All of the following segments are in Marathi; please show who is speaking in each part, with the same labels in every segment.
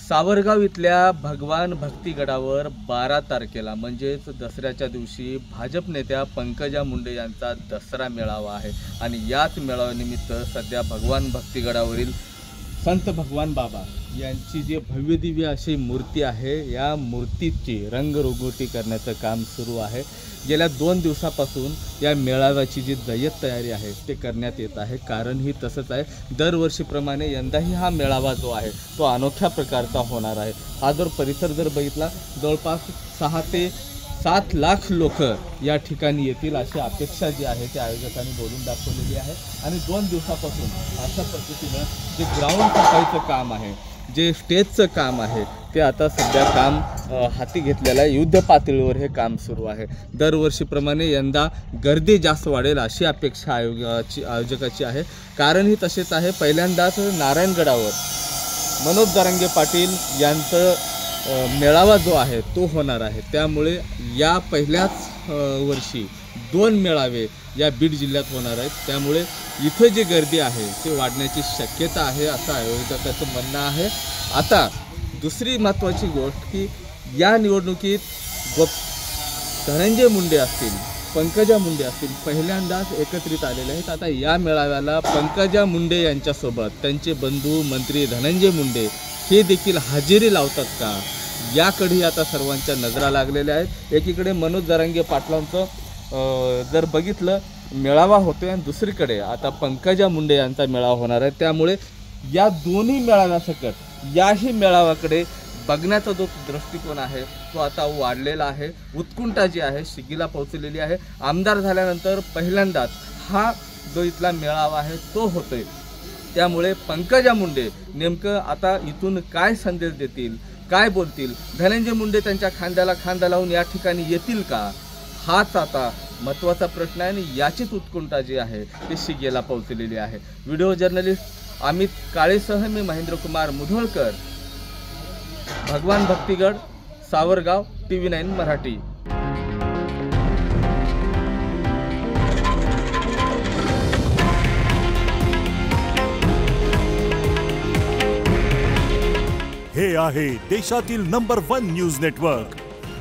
Speaker 1: सावरगाव इथल्या भगवान भक्तिगडावर 12 तारखेला म्हणजेच दसऱ्याच्या दिवशी भाजप नेत्या पंकजा मुंडे यांचा दसरा मेळावा आहे आणि याच मेळाव्यानिमित्त सध्या भगवान भक्तिगडावरील संत भगवान बाबा यांची जी भव्य दिव्य अशी मूर्ती आहे या मूर्तीची रंगरंगोटी करण्याचं काम सुरू आहे। गेल्या 2 दिवसापासून या मेळाव्याची जी जय्यत तयारी आहे ते करण्यात येत आहे। कारण ही तसंच आहे, दरवर्षीप्रमाणे यंदाही हा मेळावा जो आहे तो अनोख्या प्रकारचा होणार आहे। हा जर परिसर जर बघितला जवळपास 6 ते 7 लाख लोक या ठिकाणी येतील अशी अपेक्षा जी आहे ते आयोजकांनी बोलून दाखवलेली आहे। आणि 2 दिवसापासून अशा पद्धतीनं जे ग्राउंड सफाईचं काम आहे, जे स्टेजचं काम आहे ते आता सध्या काम हाती घेतलेलं आहे। युद्ध पातळीवर हे काम सुरू आहे। दरवर्षीप्रमाणे यंदा गर्दी जास्त वाढेल अशी अपेक्षा आयोजकाची आहे। कारण ही तसेच आहे, पहिल्यांदाच नारायणगडावर मनोज जरांगे पाटील यांचं मेळावा जो आहे तो होणार आहे। त्यामुळे या पहिल्याच वर्षी 2 मेळावे या बीड जिल्ह्यात होणार आहेत। त्यामुळे इथे जी गर्दी आहे ती वाढण्याची शक्यता आहे असं आयोजकाचं म्हणणं आहे। आता दुसरी महत्त्वाची गोष्ट की या निवडणुकीत धनंजय मुंडे असतील, पंकजा मुंडे असतील, पहिल्यांदाच एकत्रित आलेले आहेत। आता या मेळाव्याला पंकजा मुंडे यांच्यासोबत त्यांचे बंधू मंत्री धनंजय मुंडे हे देखील हजेरी लावतात का, याकडे आता सर्वांच्या नजरा लागलेल्या आहेत। एकीकडे मनोज जरांगे पाटलांचं जर बघितलं मेळावा होतोय आणि दुसरीकडे आता पंकजा मुंडे यांचा मेळावा होणार आहे। त्यामुळे या दोन्ही मेळाव्यासकट याही मेळाव्याकडे बघण्याचा जो दृष्टिकोन आहे तो आता वाढलेला आहे। उत्कंठा जी आहे शिगेला पोहोचलेली आहे। आमदार झाल्यानंतर पहिल्यांदाच हा जो इथला मेळावा आहे तो होतोय। त्यामुळे पंकजा मुंडे नेमकं आता इथून काय संदेश देतील, काय बोलतील, धनंजय मुंडे त्यांच्या खांद्याला खांदा लावून या ठिकाणी येतील का, हाच आता महत्त्वाचा प्रश्न आहे। आणि याचीच उत्कंठा जी आहे ती शिगेला पोहोचलेली आहे। व्हिडिओ जर्नलिस्ट अमित काळेसह मी महेंद्र कुमार मुधोळकर, भगवान भक्तिगड, सावरगाव, TV9 मराठी।
Speaker 2: हे आहे देशातील नंबर 1 न्यूज नेटवर्क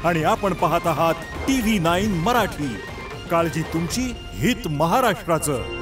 Speaker 2: आणि आपण पाहत आहात TV9 मराठी। काळजी तुमची, हित महाराष्ट्राचं।